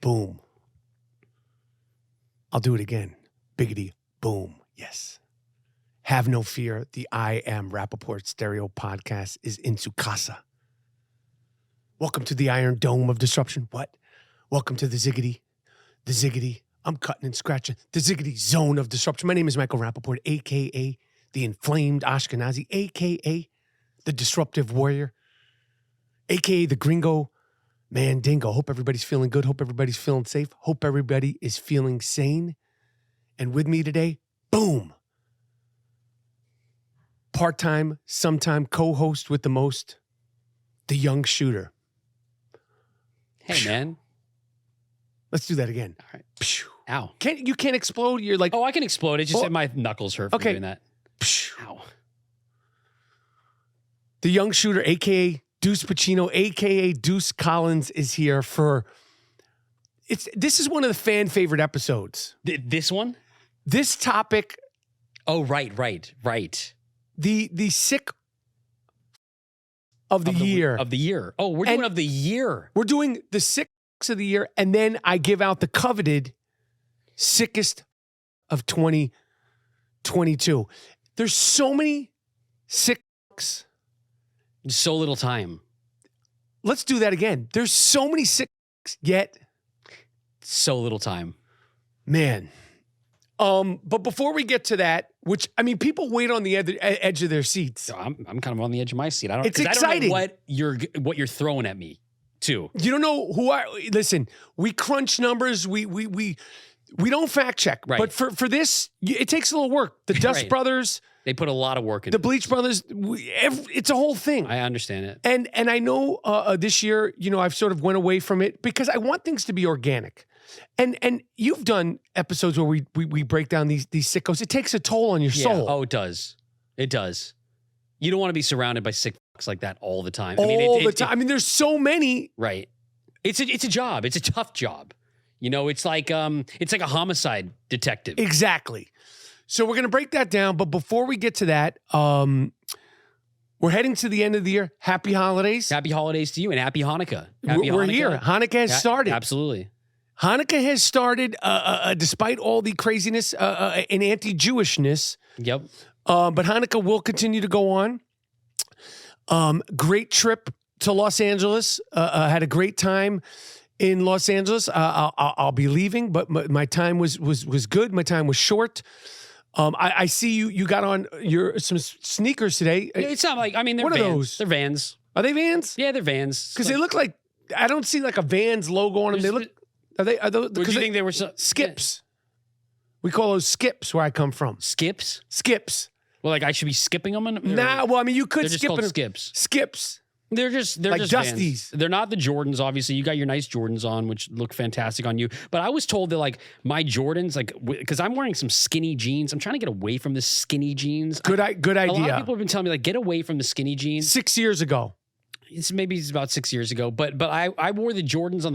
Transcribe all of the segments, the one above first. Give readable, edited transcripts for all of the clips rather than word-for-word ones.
boom. I'll do it again. Biggity boom. Yes. Have no fear. The I Am Rapaport Stereo Podcast is in su casa. Welcome to the Iron Dome of Disruption. What? Welcome to the ziggity. The ziggity. I'm cutting and scratching. The ziggity zone of disruption. My name is Michael Rapaport, a.k.a. the inflamed Ashkenazi, a.k.a. the disruptive warrior, a.k.a. the gringo mandingo. Hope everybody's feeling good. Hope everybody's feeling safe. Hope everybody is feeling sane. And with me today, boom. Part-time, sometime co-host with the most, the young shooter. Hey, man. Let's do that again. All right. Ow. You can't explode. You're like, Oh, I can explode. It's just that my knuckles hurt from doing that. Ow. The young shooter, a.k.a. Deuce Pacino, a.k.a. Deuce Collins is here for... This is one of the fan favorite episodes. This one? This topic... Oh, right. The sick of the year. Of the year. Oh, we're doing of the year. We're doing the sicks of the year, and then I give out the coveted sickest of 2022. There's so many sicks. So little time. Let's do that again. There's so many sicks, yet so little time. Man. But before we get to that, which, I mean, people wait on the edge of their seats. I'm kind of on the edge of my seat. It's exciting. I don't know what you're throwing at me, too. You don't know who listen, we crunch numbers. We don't fact check. Right. But for this, it takes a little work. The Dust Brothers. They put a lot of work into the Bleach Brothers. It's a whole thing. I understand it. And I know this year, I've sort of went away from it because I want things to be organic. And you've done episodes where we break down these sickos. It takes a toll on your soul. Oh, it does. It does. You don't want to be surrounded by sick fucks like that all the time. All the time. I mean, there's so many. Right. It's a job. It's a tough job. It's like a homicide detective. Exactly. So we're going to break that down. But before we get to that, we're heading to the end of the year. Happy holidays. Happy holidays to you and happy Hanukkah. We're here. Hanukkah has started. Absolutely. Hanukkah has started despite all the craziness and anti-Jewishness. Yep. But Hanukkah will continue to go on. Great trip to Los Angeles. Had a great time in Los Angeles. I'll be leaving, but my time was good. My time was short. I see you got on some sneakers today. It's not like, they're what Vans. Are those? They're Vans. Are they Vans? Yeah, they're Vans. Because they look like, I don't see like a Vans logo on them. They look, are those? Do you think they were Skips? We call those skips where I come from. Skips? Skips. Well, like I should be skipping them? Nah, well, I mean, you could skip them. Skips. Skips. They're just like Dusties. Vans. They're not the Jordans, obviously. You got your nice Jordans on, which look fantastic on you. But I was told that like my Jordans, like because I'm wearing some skinny jeans. I'm trying to get away from the skinny jeans. Good idea. A lot of people have been telling me like get away from the skinny jeans. 6 years ago. It's about 6 years ago. But I wore the Jordans on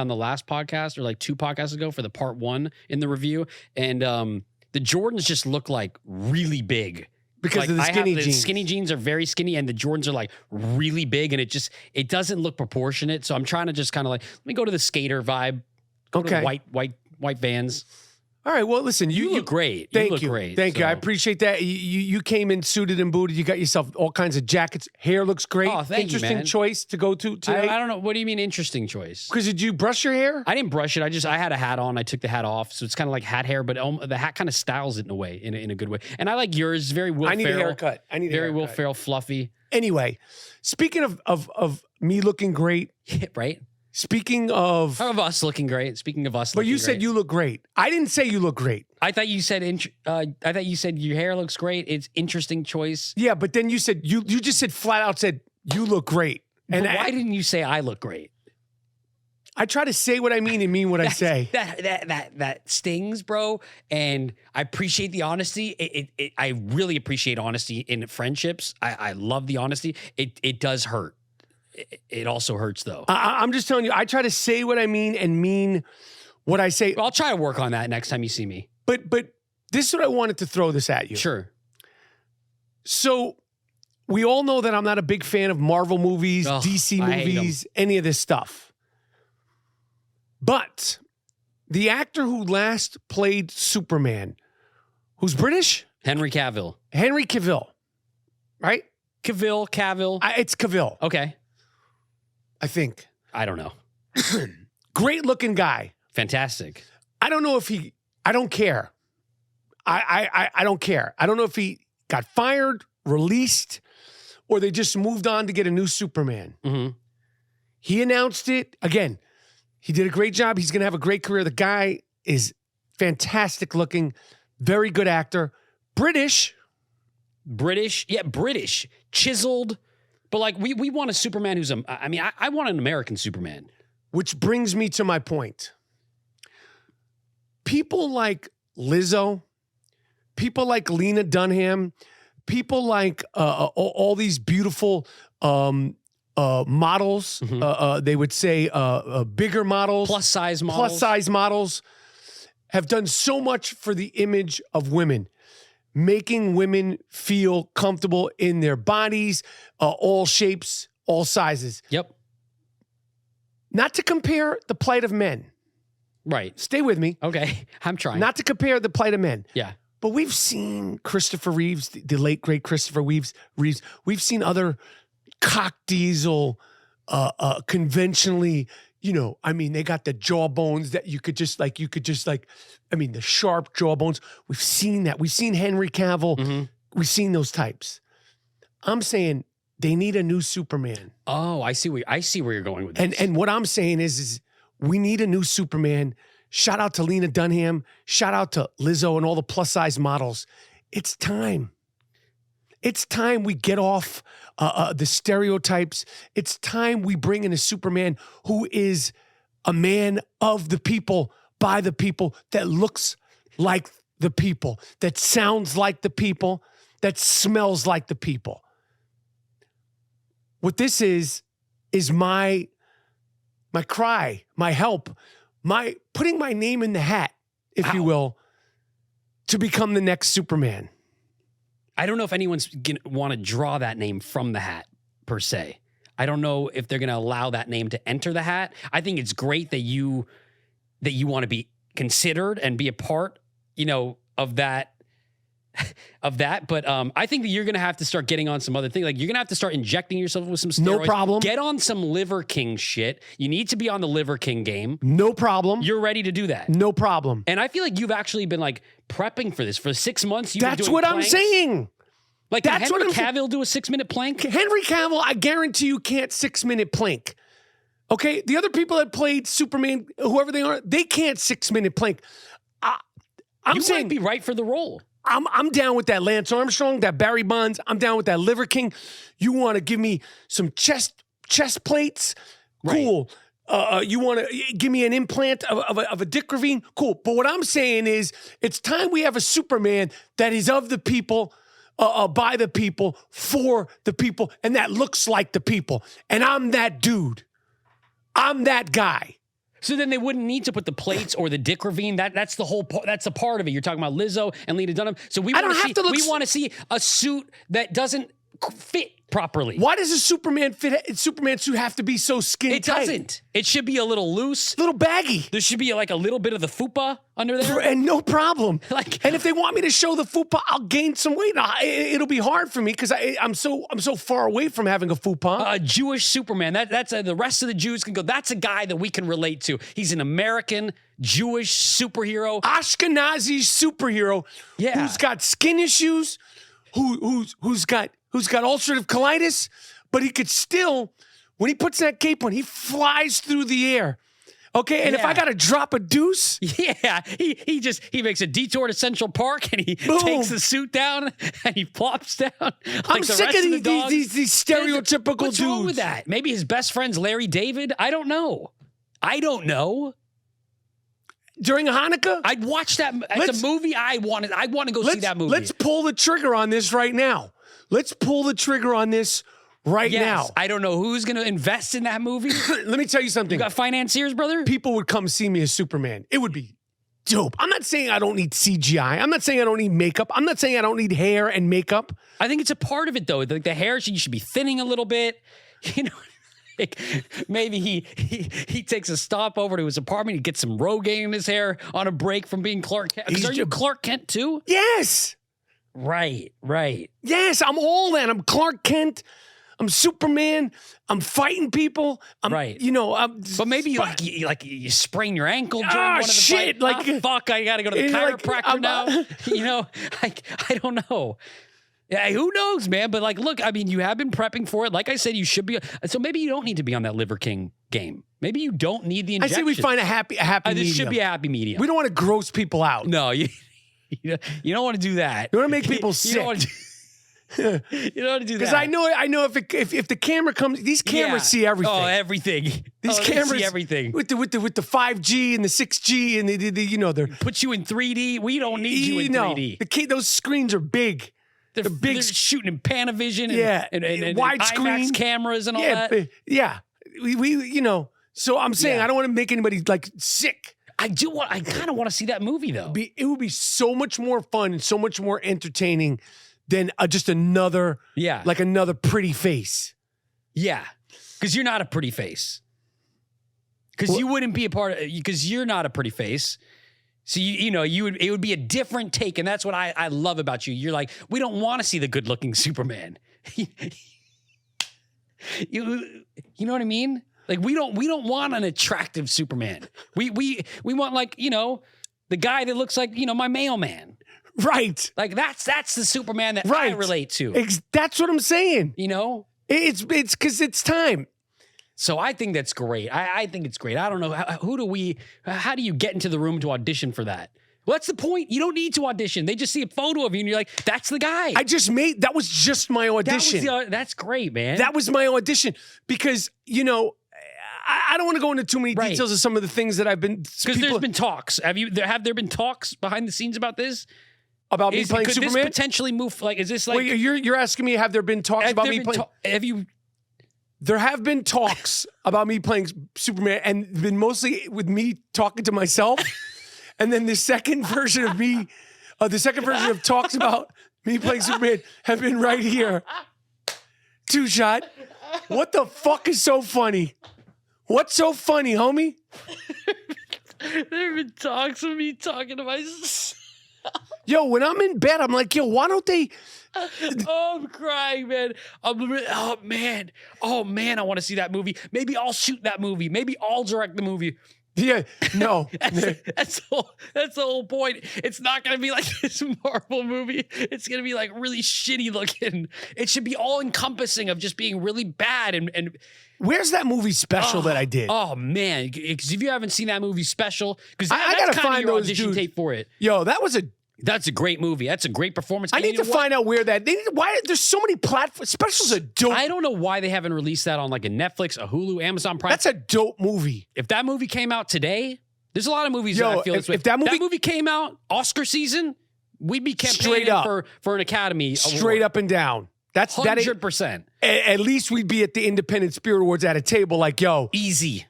the last podcast or like 2 podcasts ago for the part 1 in the review, and the Jordans just look like really big. Because of the skinny jeans. The skinny jeans are very skinny and the Jordans are like really big and it doesn't look proportionate. So I'm trying to just kind of like, let me go to the skater vibe. Go to white Vans. All right. Well, listen, you look great. Thank you. Great. Thank you. I appreciate that. You came in suited and booted. You got yourself all kinds of jackets. Hair looks great. Oh, thank you, man. Interesting choice to go to today. I don't know. What do you mean interesting choice? Because did you brush your hair? I didn't brush it. I had a hat on. I took the hat off. So it's kind of like hat hair, but the hat kind of styles it in a way, in a good way. And I like yours. Very Will Ferrell. I need a haircut. Very Will Ferrell, fluffy. Anyway, speaking of me looking great. Right? Speaking of us looking great. Speaking of us, but you said you look great. I didn't say you look great. I thought you said your hair looks great. It's interesting choice. Yeah, but then you said you just said flat out said you look great. And why didn't you say I look great? I try to say what I mean and mean what I say. That stings, bro. And I appreciate the honesty. I really appreciate honesty in friendships. I love the honesty. It does hurt. It also hurts, though. I'm just telling you, I try to say what I mean and mean what I say. Well, I'll try to work on that next time you see me. But this is what I wanted to throw this at you. Sure. So we all know that I'm not a big fan of Marvel movies, DC movies, any of this stuff. But the actor who last played Superman, who's British? Henry Cavill. Henry Cavill, right? Cavill. It's Cavill, Okay. I think. I don't know. Great looking guy. Fantastic. I don't know if I don't care. I don't care. I don't know if he got fired, released, or they just moved on to get a new Superman. Mm-hmm. He announced it. Again, he did a great job. He's going to have a great career. The guy is fantastic looking, very good actor. British. Yeah, British. Chiseled. But like we want a Superman who's I want an American Superman. Which brings me to my point. People like Lizzo, people like Lena Dunham, people like all these beautiful models, they would say bigger models. Plus size models have done so much for the image of women, making women feel comfortable in their bodies, all shapes, all sizes. Yep. Not to compare the plight of men. Right. Stay with me. Okay. I'm trying. Not to compare the plight of men. Yeah. But we've seen Christopher Reeves, the late, great Christopher Reeves. We've seen other cock diesel, conventionally, they got the jawbones that you could just the sharp jawbones. We've seen that. We've seen Henry Cavill. Mm-hmm. We've seen those types. I'm saying they need a new Superman. Oh, I see where you're going with this. And what I'm saying is we need a new Superman. Shout out to Lena Dunham. Shout out to Lizzo and all the plus size models. It's time. It's time we get off the stereotypes. It's time we bring in a Superman who is a man of the people, by the people, that looks like the people, that sounds like the people, that smells like the people. What this is my cry, my help, my putting my name in the hat, if you will, to become the next Superman. I don't know if anyone's going to want to draw that name from the hat, per se. I don't know if they're going to allow that name to enter the hat. I think it's great that you want to be considered and be a part, of that. But I think that you're going to have to start getting on some other things. Like, you're going to have to start injecting yourself with some steroids. No problem. Get on some Liver King shit. You need to be on the Liver King game. No problem. You're ready to do that. No problem. And I feel like you've actually been like prepping for this for 6 months. That's what I'm saying. Like, can Henry Cavill do a 6-minute plank? Henry Cavill, I guarantee you can't 6-minute plank. Okay? The other people that played Superman, whoever they are, they can't 6-minute plank. You might be right for the role. I'm down with that Lance Armstrong, that Barry Bonds. I'm down with that Liver King. You want to give me some chest plates? Cool. Right. You want to give me an implant of a Dick Ravine? Cool. But what I'm saying is, it's time we have a Superman that is of the people, by the people, for the people, and that looks like the people. And I'm that dude. I'm that guy. So then they wouldn't need to put the plates or the Dick Ravine. That's the whole. That's a part of it. You're talking about Lizzo and Lena Dunham. So we want to see a suit that doesn't fit properly. Why does a Superman suit have to be so skin tight? It doesn't. It should be a little loose, a little baggy. There should be like a little bit of the fupa under there, and no problem. And if they want me to show the fupa, I'll gain some weight. It'll be hard for me because I'm so far away from having a fupa. A Jewish Superman. That's the rest of the Jews can go. That's a guy that we can relate to. He's an American Jewish superhero, Ashkenazi superhero. Yeah, who's got skin issues, who's got ulcerative colitis, but he could still, when he puts that cape on, he flies through the air. Okay, and if I got to drop a deuce, he makes a detour to Central Park and he takes the suit down and he plops down. I'm sick of these stereotypical What's dudes. Wrong with that? Maybe his best friend's Larry David. I don't know. During Hanukkah, I'd watch that. It's a movie I want to go see that movie. Let's pull the trigger on this right now. Let's pull the trigger on this right now. I don't know who's going to invest in that movie. Let me tell you something. You got financiers, brother? People would come see me as Superman. It would be dope. I'm not saying I don't need CGI. I'm not saying I don't need makeup. I'm not saying I don't need hair and makeup. I think it's a part of it, though. Like the hair, you should be thinning a little bit. Like, maybe he takes a stop over to his apartment. He gets some Rogaine in his hair on a break from being Clark Kent. 'Cause are you Clark Kent too? Yes. Right. Yes, I'm all that. I'm Clark Kent. I'm Superman. I'm fighting people. I'm, Right. But maybe you sprain your ankle during one of the shit! fights. Fuck! I gotta go to the chiropractor now. I don't know. Yeah, who knows, man? But look, I mean, you have been prepping for it. Like I said, you should be. So maybe you don't need to be on that Liver King game. Maybe you don't need the injection. I say we find a happy medium. This should be a happy medium. We don't want to gross people out. No, you don't want to do that. You want to make people sick. You don't want to do that. Because I know if the camera comes, these cameras see everything. Oh, everything. These cameras see everything with the 5G and the 6G and they're put you in 3D. We don't need you in 3D. Those screens are big. They're big. They're shooting in Panavision and widescreen IMAX cameras and all that. Yeah. We So I'm saying I don't want to make anybody sick. I kind of want to see that movie though. It would be so much more fun and so much more entertaining than just another another pretty face. Yeah, because you're not a pretty face. Because you wouldn't be a part of. Because you're not a pretty face. So it would be a different take, and that's what I love about you. You're like, we don't want to see the good-looking Superman. You know what I mean? Like we don't want an attractive Superman. We want the guy that looks like my mailman. Right. Like that's the Superman that I relate to. That's what I'm saying. It's because it's time. So I think that's great. I think it's great. I don't know. How do you get into the room to audition for that? Well, that's the point. You don't need to audition. They just see a photo of you and you're like, that's the guy. That was just my audition. That's great, man. That was my audition because, I don't want to go into too many details of some of the things that I've been. Because there's been talks. Have there been talks behind the scenes about this? About me playing Superman? Could this potentially move? Is this like? Wait, you're asking me, have there been talks about me playing? Have you? There have been talks about me playing Superman, and been mostly with me talking to myself. And then the second version of talks about me playing Superman have been right here. Two shot. What the fuck is so funny? What's so funny, homie? There have been talks of me talking to myself. Yo, when I'm in bed, I'm like, why don't they? Oh, I'm crying, man. Oh man, I want to see that movie. Maybe I'll shoot that movie. Maybe I'll direct the movie. Yeah, no. That's the whole point. It's not going to be like this Marvel movie. It's going to be really shitty looking. It should be all encompassing of just being really bad. And where's that movie Special that I did? Oh man, because if you haven't seen that movie Special, because I gotta find those audition tape for it. Yo, that's a great movie. That's a great performance. I need to find out where why there's so many platforms. Specials are dope. I don't know why they haven't released that on a Netflix, a Hulu, Amazon Prime. That's a dope movie. If that movie came out today, there's a lot of movies that I feel this way. If that movie came out, Oscar season, we'd be campaigning for an Academy straight award. Up and down. That's 100%. At least we'd be at the Independent Spirit Awards at a table easy.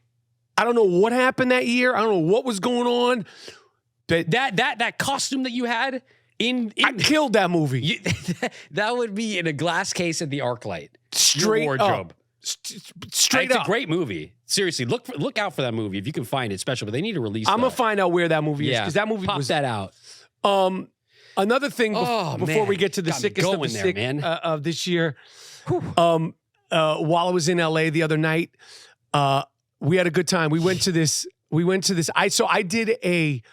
I don't know what happened that year. I don't know what was going on. But that costume that you had I killed that movie. That would be in a glass case at the ArcLight. Straight wardrobe. Straight up. It's a great movie. Seriously, look out for that movie if you can find it. Special, but they need to release. I'm gonna find out where that movie is because that movie pop that out. Another thing before we get to the sickest of the sick of this year. While I was in LA the other night, we had a good time. We went to this. I did a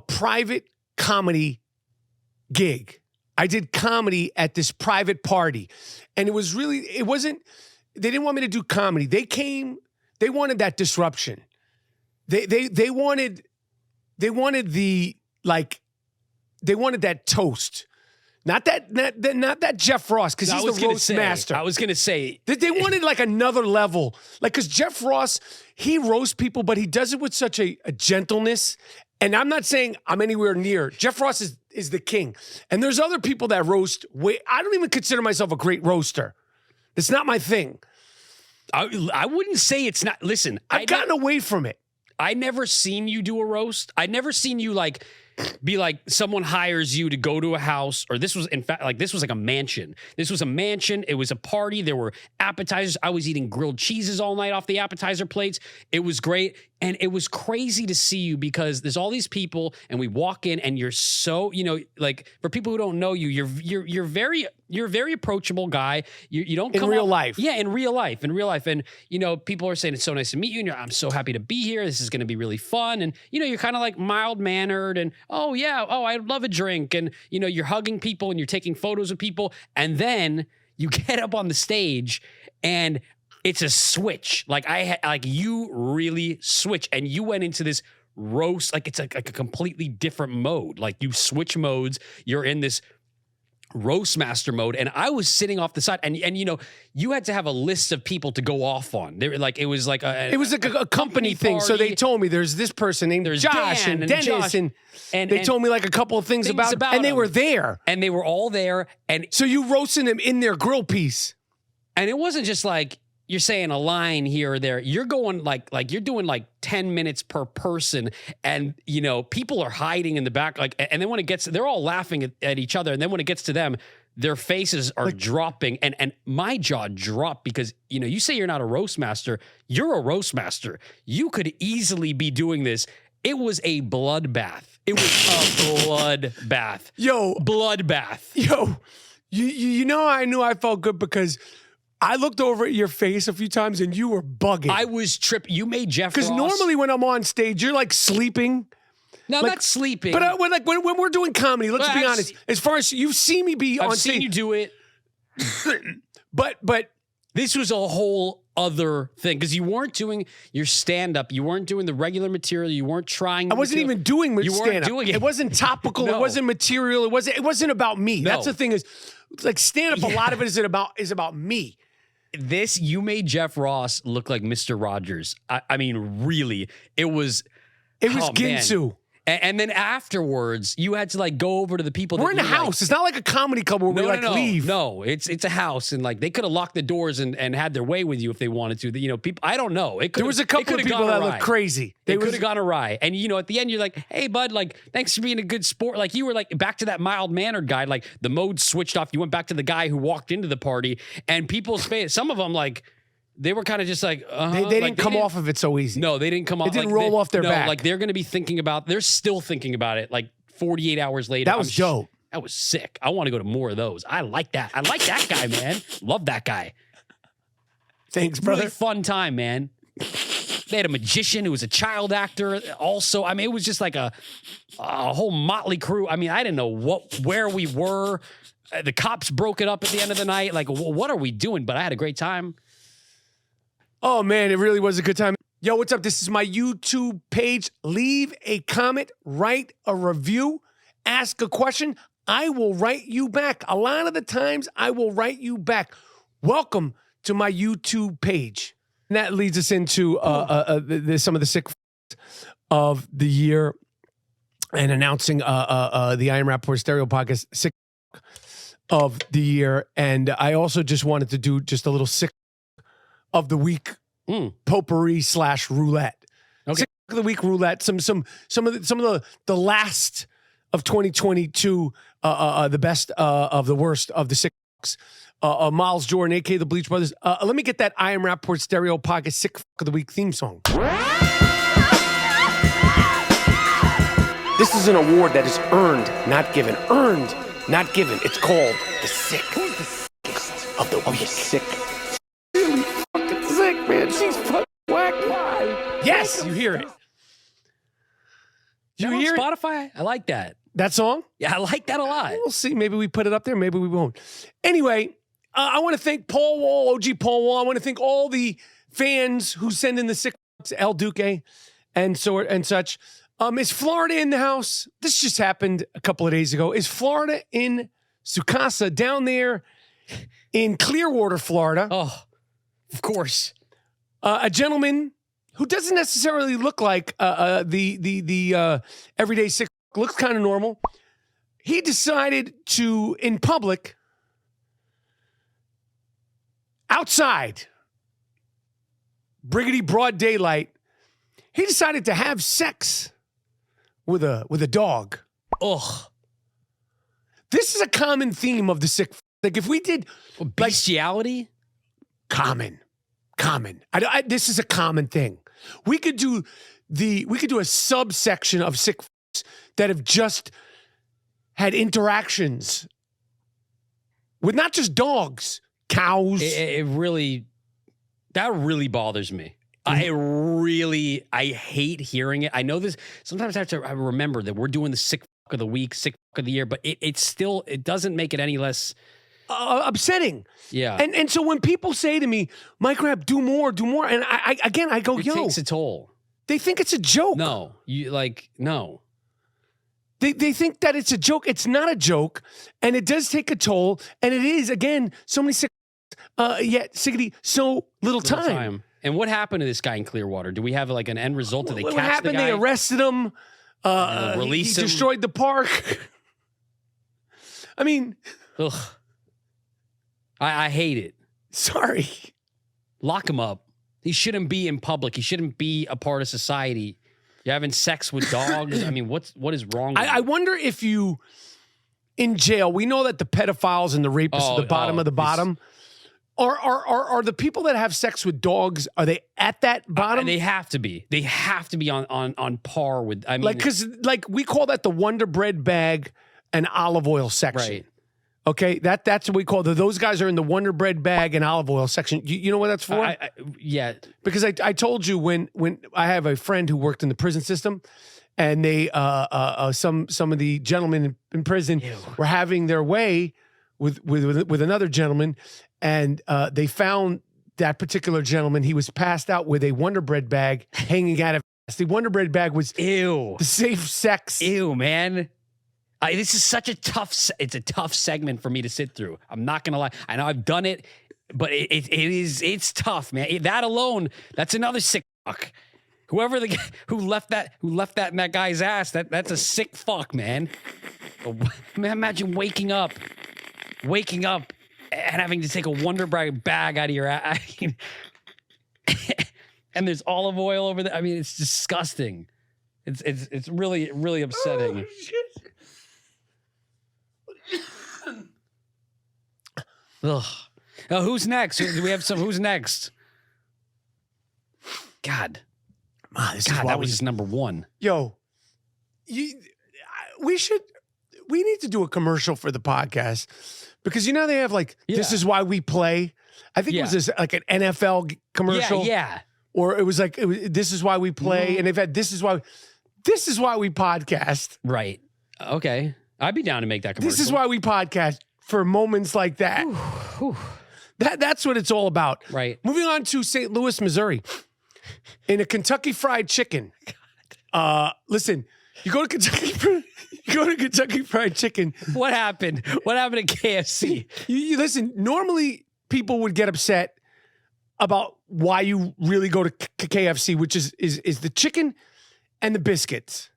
private comedy gig. I did comedy at this private party, and it wasn't. They didn't want me to do comedy. They wanted that disruption. They wanted that toast. Not that Jeff Ross, because he's the roast master. I was gonna say they wanted another level, because Jeff Ross, he roasts people, but he does it with such a gentleness. And I'm not saying I'm anywhere near. Jeff Ross is the king, and there's other people that roast. I don't even consider myself a great roaster. It's not my thing. I wouldn't say it's not. Listen, I've gotten away from it. I never seen you do a roast. I never seen you be like someone hires you to go to a house, or this was in fact like this was like a mansion. This was a mansion. It was a party. There were appetizers. I was eating grilled cheeses all night off the appetizer plates. It was great. And it was crazy to see you because there's all these people and we walk in and you're so, like for people who don't know you, you're a very approachable guy. You don't come in real off- life. Yeah, in real life. And people are saying it's so nice to meet you and I'm so happy to be here. This is going to be really fun. And you're kind of like mild mannered and I'd love a drink. And you're hugging people and you're taking photos of people. And then you get up on the stage and it's a switch. You really switch and you went into this roast. Like it's like a completely different mode. Like you switch modes. You're in this roast master mode. And I was sitting off the side and you had to have a list of people to go off on. It was like a company thing. So they told me there's this person named Josh Dan and Dennis Josh, and they told me like a couple of things about and they them. were there. And they were all there. And so you roasting them in their grill piece. And it wasn't just like, you're saying a line here or there. You're going like you're doing like 10 minutes per person. And, people are hiding in the back. And then when it gets, they're all laughing at each other. And then when it gets to them, their faces are dropping. And my jaw dropped because, you say you're not a roast master. You're a roast master. You could easily be doing this. It was a bloodbath. It was a bloodbath. Yo. Bloodbath. Yo. I knew I felt good because I looked over at your face a few times and you were bugging. I was tripping. You made Jeff Ross. Because normally when I'm on stage, you're like sleeping. No, I'm not sleeping. But when we're doing comedy, let's be honest. As far as you've seen me be on stage. I've seen you do it. but this was a whole other thing because you weren't doing your stand-up. You weren't doing the regular material. You weren't trying. I wasn't even doing stand-up. You weren't doing it. It wasn't topical. No. It wasn't material. It wasn't about me. No. That's the thing is, like stand-up, a lot of it is about me. You made Jeff Ross look like Mr. Rogers. I mean, really, it was Ginsu. Man. And then afterwards, you had to like go over to the people. We're in a house. It's not like a comedy club where we leave. No, it's a house, and like they could have locked the doors and had their way with you if they wanted to. People, I don't know. There was a couple of people that looked crazy. They could have gone awry. And at the end, you're like, "Hey, bud, like thanks for being a good sport." Like you were like back to that mild mannered guy. Like the mode switched off. You went back to the guy who walked into the party, and people's face. Some of them like. They were kind of just like, they didn't come off of it so easy. No, they didn't come off. It didn't roll off their back. Like they're going to be thinking about, they're still thinking about it like 48 hours later. That was dope. That was sick. I want to go to more of those. I like that. I like that guy, man. Love that guy. Thanks, brother. Really fun time, man. They had a magician who was a child actor also. I mean, it was just like a whole motley crew. I mean, I didn't know where we were. The cops broke it up at the end of the night. Like, what are we doing? But I had a great time. Oh, man, it really was a good time. Yo, what's up? This is my YouTube page. Leave a comment, write a review, ask a question. I will write you back. A lot of the times, I will write you back. Welcome to my YouTube page. And that leads us into some of the sick of the year and announcing the I Am Rapaport Stereo Podcast sick of the year. And I also just wanted to do just a little sick of the week potpourri / roulette. Okay. Sick of the week roulette. Some of the last of 2022. The best of the worst of the sick. Miles Jordan, aka the Bleach Brothers. Let me get that I Am Rapaport Stereo Podcast sick of the week theme song. This is an award that is earned, not given. Earned, not given. It's called the sick. Who's the sickest of the week? Sick. Really fucking sick, man. She's fucking whack. Why? Yes, you hear it. You hear Spotify? I like that. That song? Yeah, I like that a lot. We'll see. Maybe we put it up there. Maybe we won't. Anyway, I want to thank Paul Wall, OG Paul Wall. I want to thank all the fans who send in the sick El Duque and such. Is Florida in the house? This just happened a couple of days ago. Is Florida in Sukasa down there in Clearwater, Florida? Oh, of course. A gentleman who doesn't necessarily look like the everyday sick, looks kind of normal. He decided to, in public, outside, briggity broad daylight, he decided to have sex with a dog. Ugh. This is a common theme of the sick. Like if we did Bestiality? common. This is a common thing. We could do a subsection of sick that have just had interactions with not just dogs, cows. That really bothers me. I hate hearing it. I know this. Sometimes I remember that we're doing the sick of the week, sick of the year, but it doesn't make it any less upsetting. Yeah. And so when people say to me, Mike Rapp, do more, and I go, it yo, takes a toll. They think it's a joke. No, no. They think that it's a joke. It's not a joke, and it does take a toll. And it is, again, so many sick, yet sickety, so little time. And what happened to this guy in Clearwater? Do we have like an end result? Did they catch happened? The guy? They arrested him. Released him. Destroyed the park. I mean, ugh. I hate it. Sorry. Lock him up. He shouldn't be in public. He shouldn't be a part of society. You're having sex with dogs. I mean, what is wrong with I wonder if you, in jail, we know that the pedophiles and the rapists are the bottom of the bottom. Are the people that have sex with dogs, are they at that bottom? They have to be. They have to be on par with, I mean. Because we call that the Wonder Bread bag and olive oil section. Right. Okay, that's what we call those guys are in the Wonder Bread bag and olive oil section. You know what that's for? Yeah. Because I told you when I have a friend who worked in the prison system, and they some of the gentlemen in prison were having their way with another gentleman, and they found that particular gentleman. He was passed out with a Wonder Bread bag hanging out of the Wonder Bread bag was the safe sex. Ew, man. This is such a tough segment for me to sit through. I'm not going to lie. I know I've done it, but it's tough, man. That alone, that's another sick fuck. Whoever who left that in that guy's ass, that's a sick fuck, man. Man, imagine waking up and having to take a Wonder Bread bag out of your ass. And there's olive oil over there. I mean, it's disgusting. It's really, really upsetting. Oh, shit. Ugh. Oh, who's next? Do we have some? Who's next? God. That was just number one. Yo, we need to do a commercial for the podcast because they have this is why we play. I think it was this like an NFL commercial. Yeah. Or it was this is why we play, and they've had this is why we podcast. Right. Okay. I'd be down to make that commercial. This is why we podcast for moments like that. Whew. That's what it's all about. Right. Moving on to St. Louis, Missouri. In a Kentucky Fried Chicken. Listen, you go to Kentucky Fried Chicken. What happened? What happened at KFC? You listen, normally people would get upset about why you really go to KFC, which is the chicken and the biscuits.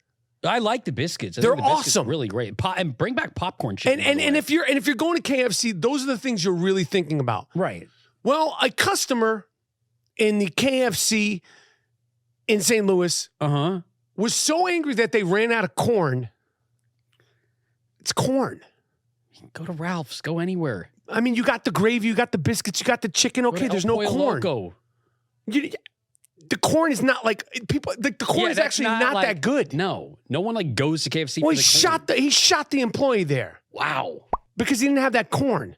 I like the biscuits. They're the biscuits awesome. Are really great. And bring back popcorn chicken. And if you're going to KFC, those are the things you're really thinking about. Right. Well, a customer in the KFC in St. Louis was so angry that they ran out of corn. It's corn. Go to Ralph's. Go anywhere. I mean, you got the gravy, you got the biscuits, you got the chicken. Okay, there's no corn. The corn is not people. The corn is actually not that good. No one goes to KFC. Well, for he shot the employee there. Wow, because he didn't have that corn.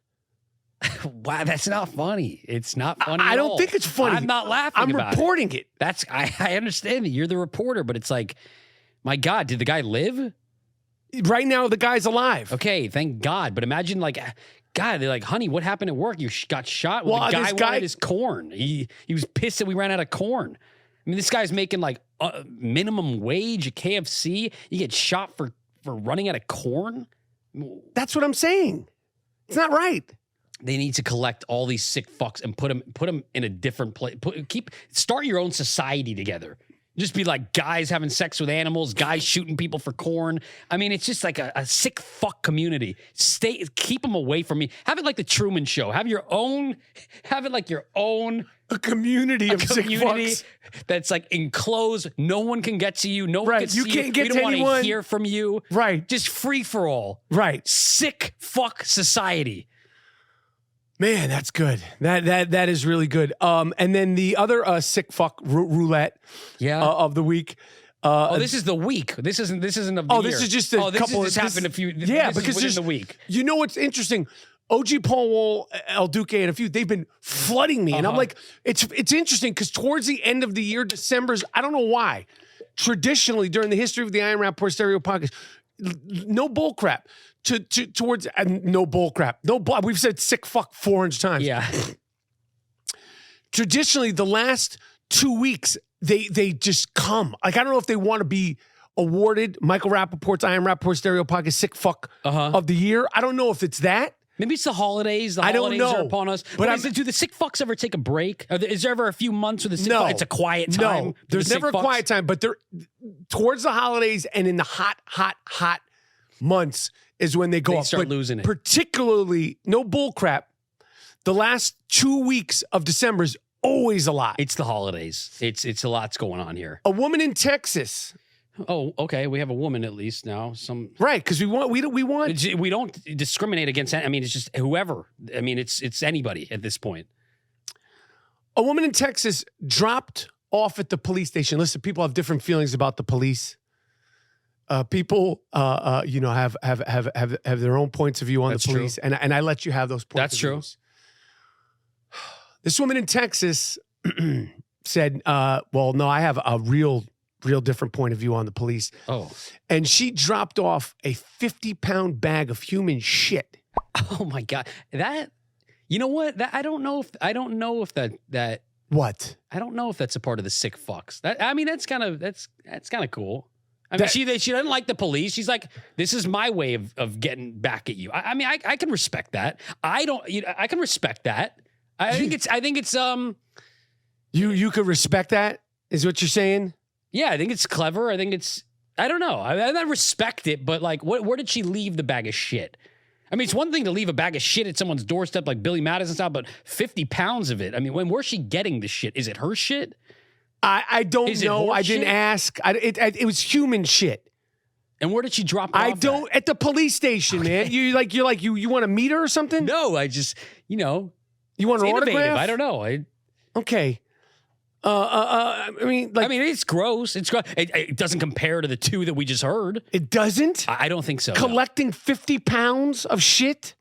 Wow, that's not funny. It's not funny. I don't think it's funny. I'm not laughing. I'm reporting it. I understand that you're the reporter, but it's like, my God, did the guy live? Right now, the guy's alive. Okay, thank God. But imagine God, they're like, honey, what happened at work? You got shot? Well, the guy wanted his corn. He was pissed that we ran out of corn. I mean, this guy's making minimum wage at KFC. You get shot for running out of corn? That's what I'm saying. It's not right. They need to collect all these sick fucks and put them in a different place. Start your own society together. Just be like guys having sex with animals, guys shooting people for corn. I mean, it's just like a sick fuck community. Keep them away from me. Have it like the Truman Show. Have it like your own a community of sick fucks that's like enclosed. No one can get to you. No one Right. can see You can't get we to don't want anyone. to hear from you. Right. Just free for all. Right. Sick fuck society. Man, that's good. That is really good. And then the other sick fuck roulette of the week. This is the week. This isn't of the year. This is just a couple. This happened a few. Yeah, this because is within the week. You know what's interesting? OG Paul Wall, El Duque, and a few. They've been flooding me, and I'm like, it's interesting because towards the end of the year, December's. I don't know why. Traditionally, during the history of the Iron Rapaport Stereo podcast, no bull crap. Towards no bull crap. We've said sick fuck 400 times. Yeah. Traditionally, the last 2 weeks, they just come. Like, I don't know if they want to be awarded Michael Rapaport's Iron Rapaport Stereo podcast sick fuck of the year. I don't know if it's that. Maybe it's the holidays. The I don't holidays are know. upon us. But Do the sick fucks ever take a break? Is there ever a few months where the sick No. fuck, it's a quiet time? No, there's never a quiet time, but they're towards the holidays and in the hot months is when they go They up. start But losing it. Particularly, no bull crap. The last 2 weeks of December is always a lot. It's the holidays. It's a lot's going on here. A woman in Texas, Oh, okay. We have a woman at least now. right? Because we want. We don't discriminate against. I mean, it's just whoever. I mean, it's anybody at this point. A woman in Texas dropped off at the police station. Listen, people have different feelings about the police. People, have their own points of view on That's the police, and I let you have those points. That's of true. views. This woman in Texas said, "Well, no, I have a real different point of view on the police." Oh, And she dropped off a 50-pound bag of human shit. oh my God. That. You know what? That I don't know if that. What? I don't know if that's a part of the sick fucks. That's kind of cool. I mean, she doesn't like the police. She's like, this is my way of getting back at you. I can respect that. I can respect that. I think it's You could respect that? Is what you're saying? yeah, I think it's clever. I don't know. I respect it, but like, where did she leave the bag of shit? I mean, it's one thing to leave a bag of shit at someone's doorstep like Billy Madison style, but 50 pounds of it. I mean, where's she getting the shit? Is it her shit? I don't Is it know. I horse didn't shit? ask. It was human shit. And where did she drop it off At the police station, man. You want to meet her or something? No, I just, You want it's an innovative. autograph? I don't know. Okay. I mean, It's gross. It's gross. It doesn't compare to the two that we just heard. it doesn't. I don't think so. no. Collecting 50 pounds of shit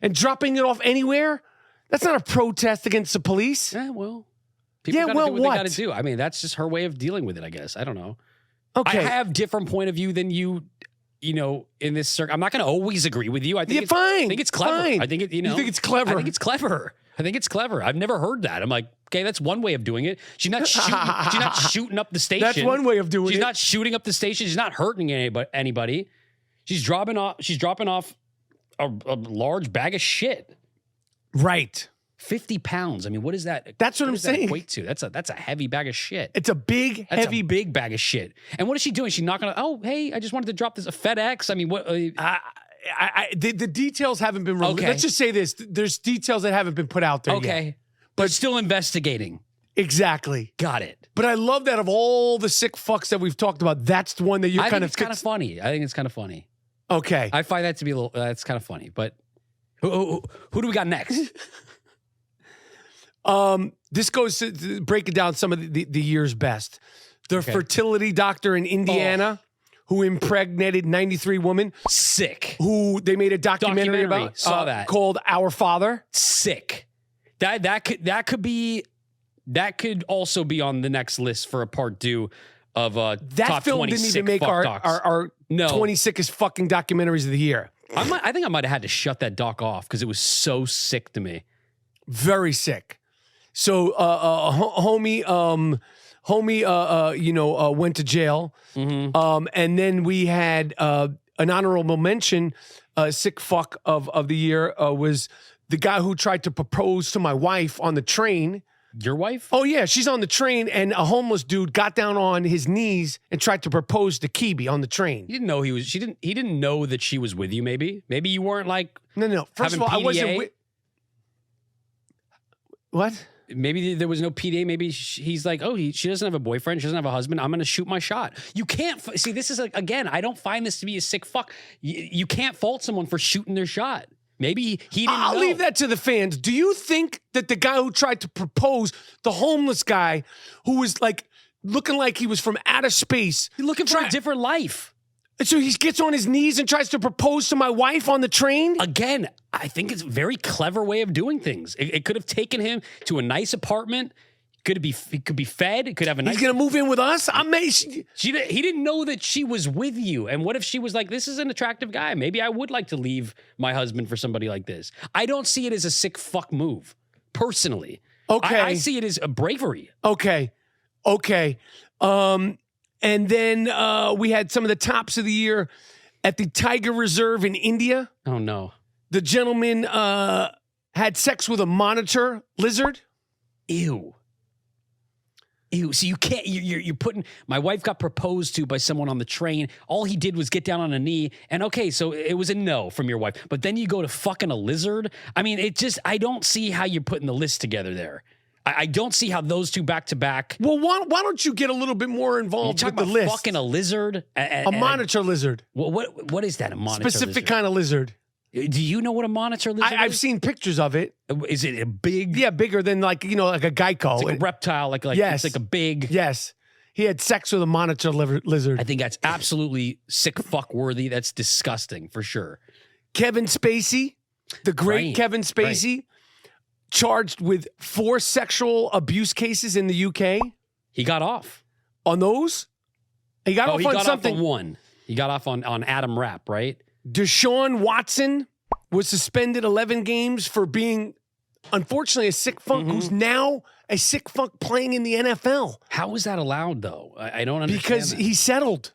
and dropping it off anywhere. That's not a protest against the police. Yeah, well, people Yeah, gotta well, do what what? they got to do. I mean, that's just her way of dealing with it, I guess. I don't know. Okay. I have different point of view than you in this circle. I'm not going to always agree with you. I think Yeah, it's fine. I think it's clever. Fine. I think it. You think it's clever? I think it's clever. I've never heard that. I'm like, okay, that's one way of doing it. She's not shooting up the station. That's one way of doing She's it. not shooting up the station. She's not hurting anybody. She's dropping off a large bag of shit. Right. 50 pounds. I mean, what is that? That's what I'm does that saying. equate to? That's a heavy bag of shit. It's a big, That's heavy a big bag of shit. And what is she doing? She's not gonna. Oh, hey, I just wanted to drop this. A FedEx. I mean, what? The details haven't been released. Okay. Let's just say this. There's details that haven't been put out there yet. Okay, but still investigating. Exactly. Got it. But I love that of all the sick fucks that we've talked about, that's the one that you're I kind think of... it's kind of funny. I think it's kind of funny. Okay. I find that to be a little. That's kind of funny. But who do we got next? This goes to breaking down some of the year's best. The fertility doctor in Indiana who impregnated 93 women, Sick. who they made a documentary about. Saw that. Called Our Father. Sick. That could also be on the next list for a part 2 of That top film 20 didn't sick even make fuck our docs. No. 20 sickest fucking documentaries of the year. I think I might have had to shut that doc off because it was so sick to me. Very sick. So, homie, went to jail. Mm-hmm. And then we had an honorable mention. Sick fuck of the year was the guy who tried to propose to my wife on the train. Your wife? Oh, yeah. She's on the train, and a homeless dude got down on his knees and tried to propose to Kibi on the train. He didn't know he didn't know that she was with you, maybe? Maybe you weren't like. No. First of all, PDA? I wasn't with. What? Maybe there was no PDA. Maybe he's like, oh, she doesn't have a boyfriend. She doesn't have a husband. I'm going to shoot my shot. You can't see. This is like, again, I don't find this to be a sick fuck. You can't fault someone for shooting their shot. Maybe he didn't I'll know. leave that to the fans. Do you think that the guy who tried to propose, the homeless guy who was like looking like he was from outer space, He's looking for a different life. And so he gets on his knees and tries to propose to my wife on the train? Again, I think it's a very clever way of doing things. It could have taken him to a nice apartment. He could be fed. It could have a nice. He's gonna move in with us. He didn't know that she was with you. And what if she was like, "This is an attractive guy. Maybe I would like to leave my husband for somebody like this." I don't see it as a sick fuck move, personally. Okay, I see it as a bravery. Okay. And then we had some of the tops of the year at the Tiger Reserve in India. Oh no! The gentleman had sex with a monitor lizard. Ew. So you can't. You're putting. My wife got proposed to by someone on the train. All he did was get down on a knee, and okay, so it was a no from your wife. But then you go to fucking a lizard. I mean, I don't see how you're putting the list together there. I don't see how those two back to back. Well, why don't you get a little bit more involved with the list? Fucking a lizard, a monitor lizard. What is that? A monitor specific lizard? kind of lizard. Do you know what a monitor lizard is? I've seen pictures of it. Is it a big? Yeah, bigger than like a Geico. It's like a reptile. Like yes. It's like a big. Yes. He had sex with a monitor lizard. I think that's absolutely sick fuck worthy. That's disgusting for sure. Kevin Spacey, the great Kevin Spacey, charged with 4 sexual abuse cases in the UK. He got off on those. He got off on something. Off on one. He got off on Adam Rapp, right? Deshaun Watson was suspended 11 games for being, unfortunately, a sick fuck who's now a sick fuck playing in the NFL. How was that allowed, though? I don't understand. Because he settled.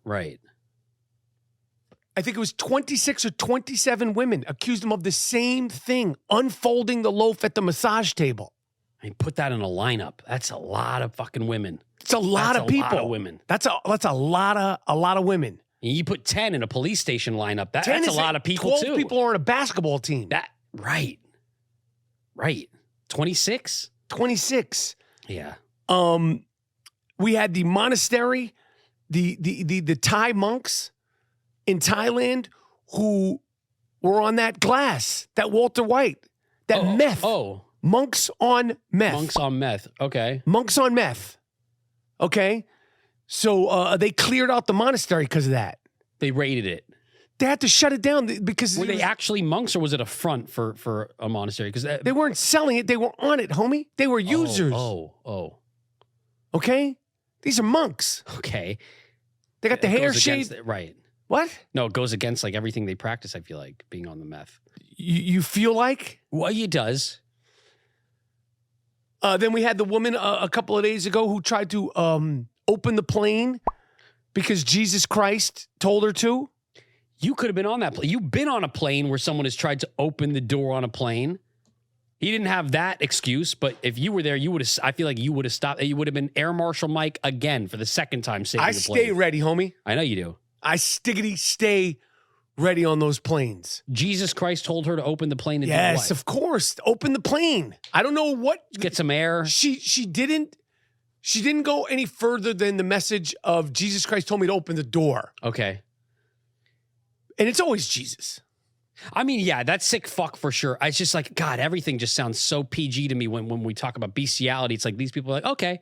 Right. I think it was 26 or 27 women accused him of the same thing, unfolding the loaf at the massage table. I mean, put that in a lineup. That's a lot of fucking women. It's a lot of people. A lot of women. That's a lot of women. And you put 10 in a police station lineup. That's a lot of people 12 too. 12 people are on a basketball team. Right. 26? 26. Yeah. We had the monastery, the Thai monks in Thailand who were on that glass, that Walter White, that meth. Oh. Monks on meth. Monks on meth. Okay. Monks on meth. Okay. So they cleared out the monastery because of that. They raided it. They had to shut it down because were they actually monks or was it a front for a monastery? Because they weren't selling it; they were on it, homie. They were users. Oh. Okay, these are monks. Okay, they got the hair shaved. Right. What? No, it goes against like everything they practice. I feel like being on the meth. You feel like? Well, it does. Then we had the woman a couple of days ago who tried to open the plane because Jesus Christ told her to. You could have been on that plane. You've been on a plane where someone has tried to open the door on a plane. He didn't have that excuse, but if you were there, you would have. I feel like you would have stopped. You would have been Air Marshal Mike again for the second time saving the plane. I stay ready, homie. I know you do. I stay ready on those planes. Jesus Christ told her to open the plane. And yes, of course. Open the plane. I don't know what. Get some air. She didn't go any further than the message of Jesus Christ told me to open the door. Okay. And it's always Jesus. I mean, yeah, that's sick fuck for sure. It's just like, God, everything just sounds so PG to me when we talk about bestiality. It's like these people are like, okay.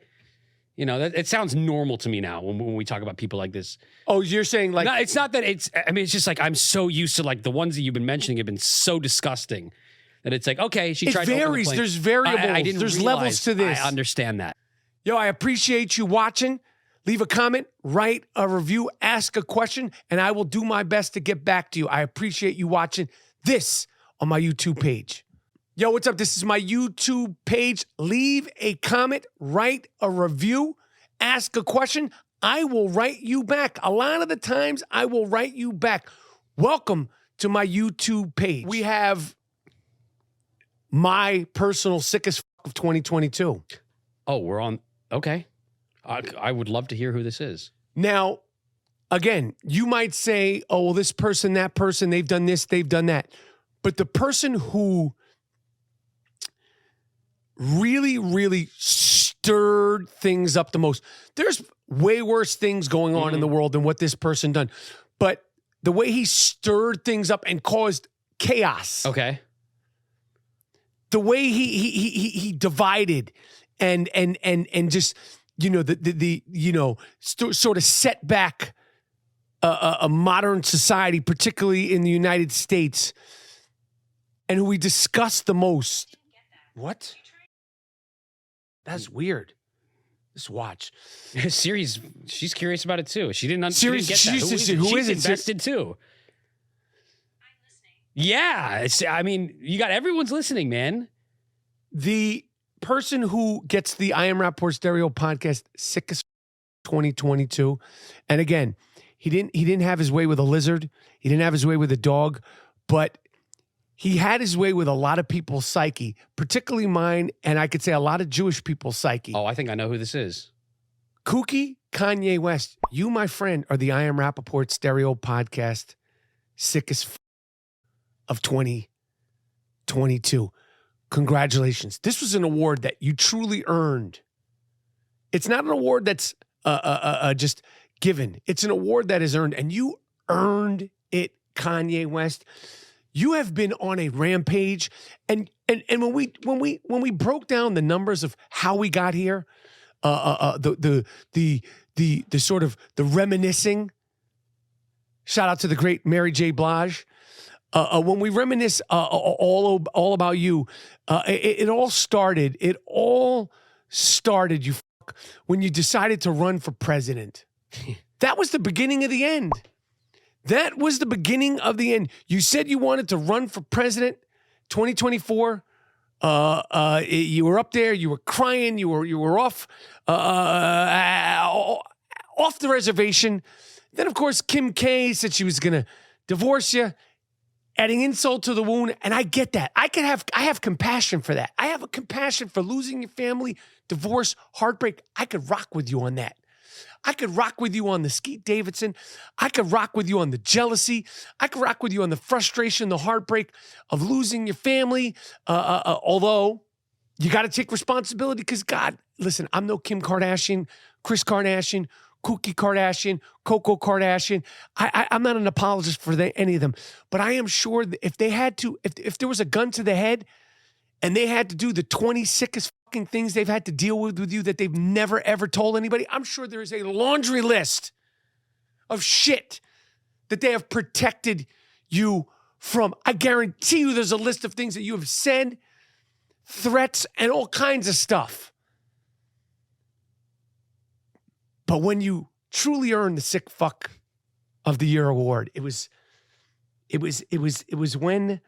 You know, it sounds normal to me now when we talk about people like this. Oh, you're saying like... No, it's not that it's... I mean, it's just like I'm so used to like the ones that you've been mentioning have been so disgusting that it's like, okay, she tried to open the plane. There's variables. There's levels to this. I understand that. Yo, I appreciate you watching. Leave a comment, write a review, ask a question, and I will do my best to get back to you. I appreciate you watching this on my YouTube page. Yo, what's up? This is my YouTube page. Leave a comment, write a review, ask a question. I will write you back. A lot of the times, I will write you back. Welcome to my YouTube page. We have my personal sickest of 2022. Oh, we're on. Okay. I would love to hear who this is. Now, again, you might say, oh, well, this person, that person, they've done this, they've done that. But the person who really, really stirred things up the most, there's way worse things going on in the world than what this person done. But the way he stirred things up and caused chaos. Okay. The way he divided and just, sort of set back a modern society, particularly in the United States, and who we discuss the most. What? That's weird. Just watch. Siri's, she's curious about it too. She didn't, Siri, get that. she's invested too. I'm listening. Yeah. You got everyone's listening, man. The person who gets the I Am Rapaport Stereo podcast Sickest 2022. And again, he didn't have his way with a lizard. He didn't have his way with a dog, but he had his way with a lot of people's psyche, particularly mine, and I could say a lot of Jewish people's psyche. Oh, I think I know who this is. Kooky Kanye West, you, my friend, are the I Am Rapaport Stereo podcast Sickest of 2022. Congratulations. This was an award that you truly earned. It's not an award that's just given. It's an award that is earned, and you earned it, Kanye West. You have been on a rampage, and when we broke down the numbers of how we got here, the sort of the reminiscing. Shout out to the great Mary J. Blige. When we reminisce all about you, it all started. It all started, you fuck, when you decided to run for president. That was the beginning of the end. That was the beginning of the end. You said you wanted to run for president, 2024. You were up there. You were crying. You were off the reservation. Then, of course, Kim K said she was going to divorce you, adding insult to the wound. And I get that. I have compassion for that. I have a compassion for losing your family, divorce, heartbreak. I could rock with you on that. I could rock with you on the Skeet Davidson. I could rock with you on the jealousy. I could rock with you on the frustration, the heartbreak of losing your family. Although you got to take responsibility because, God, listen, I'm no Kim Kardashian, Kris Kardashian, Kooky Kardashian, Coco Kardashian. I'm not an apologist for any of them. But I am sure that if they had to, if there was a gun to the head and they had to do the 20 sickest fucking things they've had to deal with you that they've never, ever told anybody, I'm sure there is a laundry list of shit that they have protected you from. I guarantee you there's a list of things that you have said, threats, and all kinds of stuff. But when you truly earned the Sick Fuck of the Year award, it was when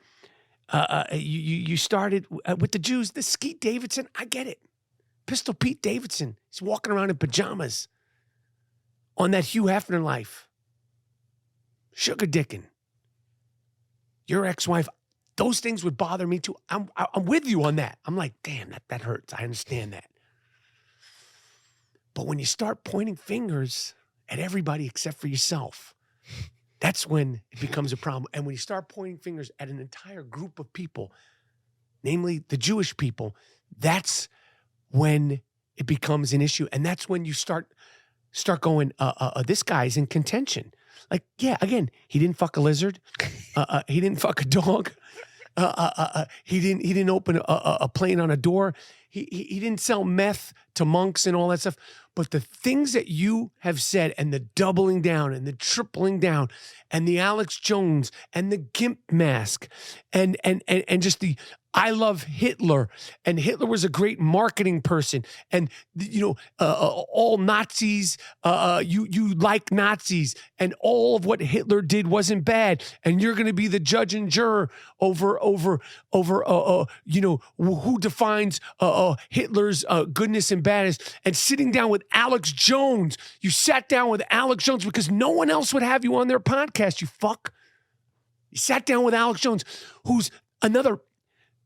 you started with the Jews. The Skeet Davidson, I get it. Pistol Pete Davidson, he's walking around in pajamas on that Hugh Hefner life. Sugar dicking. Your ex-wife, those things would bother me too. I'm with you on that. I'm like, damn, that hurts. I understand that. But when you start pointing fingers at everybody except for yourself, that's when it becomes a problem. And when you start pointing fingers at an entire group of people, namely the Jewish people, that's when it becomes an issue. And that's when you start going, this guy's in contention. Like, yeah, again, he didn't fuck a lizard. He didn't fuck a dog. He didn't open a plane on a door. He didn't sell meth to monks and all that stuff. But the things that you have said and the doubling down and the tripling down and the Alex Jones and the GIMP mask and just the I love Hitler, and Hitler was a great marketing person, and all Nazis, you like Nazis, and all of what Hitler did wasn't bad, and you're going to be the judge and juror over who defines Hitler's goodness and badness, and sitting down with Alex Jones. You sat down with Alex Jones because no one else would have you on their podcast, you fuck. You sat down with Alex Jones, who's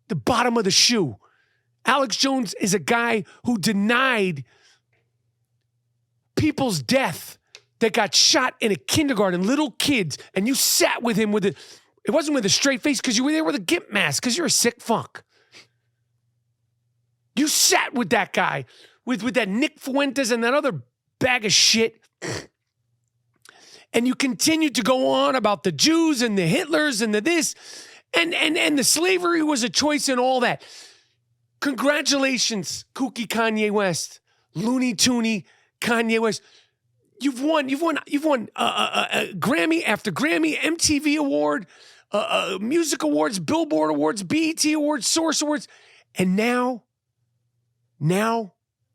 the bottom of the shoe. Alex Jones is a guy who denied people's death that got shot in a kindergarten, little kids, and you sat with him it wasn't with a straight face because you were there with a gimp mask because you're a sick fuck. You sat with that guy, with that Nick Fuentes and that other bag of shit, and you continued to go on about the Jews and the Hitlers and the this, and the slavery was a choice and all that. Congratulations, kooky Kanye West, Looney Tooney Kanye West. You've won Grammy after Grammy, MTV Award, Music Awards, Billboard Awards, BET Awards, Source Awards, and now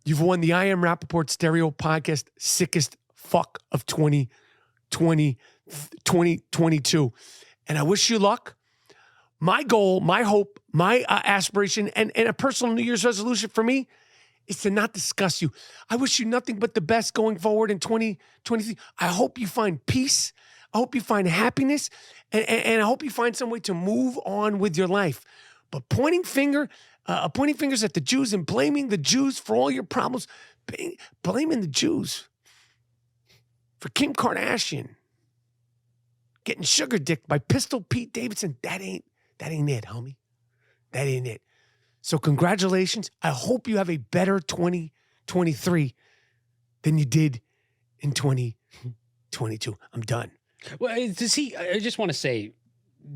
you've won the I Am Rapaport Stereo Podcast Sickest Fuck of 2022. And I wish you luck. My goal, my hope, my aspiration, and a personal New Year's resolution for me is to not discuss you. I wish you nothing but the best going forward in 2023. I hope you find peace. I hope you find happiness. And I hope you find some way to move on with your life. But pointing fingers at the Jews and blaming the Jews for all your problems, blaming the Jews for Kim Kardashian getting sugar dicked by Pistol Pete Davidson, that ain't it, homie. That ain't it. So congratulations. I hope you have a better 2023 than you did in 2022. I'm done. Well, I just want to say,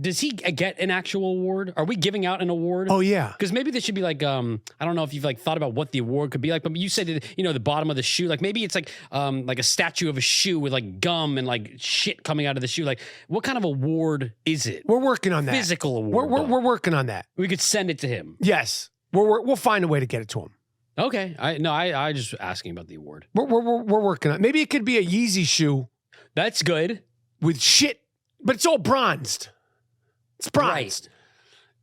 does he get an actual award? Are we giving out an award? Oh, yeah. Because maybe this should be like, I don't know if you've like thought about what the award could be like, but you said, the bottom of the shoe, like maybe it's like a statue of a shoe with like gum and like shit coming out of the shoe. Like what kind of award is it? We're working on that. Physical award. We're working on that. We could send it to him. Yes. We'll find a way to get it to him. Okay. I just asking about the award. We're working on it. Maybe it could be a Yeezy shoe. That's good. With shit, but it's all bronzed. It's bronzed.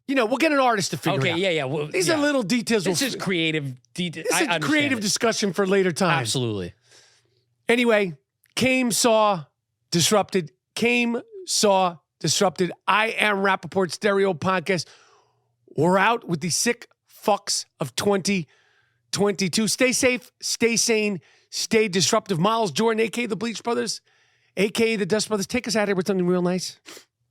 Right. We'll get an artist to figure it out. Okay, yeah. Well, These are little details. This is creative details. This is a creative discussion for later time. Absolutely. Anyway, came, saw, disrupted. I Am Rapaport Stereo Podcast. We're out with the sick fucks of 2022. Stay safe, stay sane, stay disruptive. Miles Jordan, a.k.a. the Bleach Brothers, a.k.a. the Dust Brothers. Take us out of here with something real nice.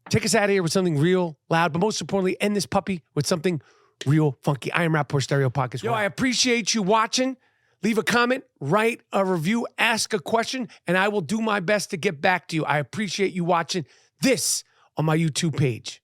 Take us out of here with something real loud, but most importantly, end this puppy with something real funky. I Am Rapaport Stereo Podcast. Yo, I appreciate you watching. Leave a comment, write a review, ask a question, and I will do my best to get back to you. I appreciate you watching this on my YouTube page.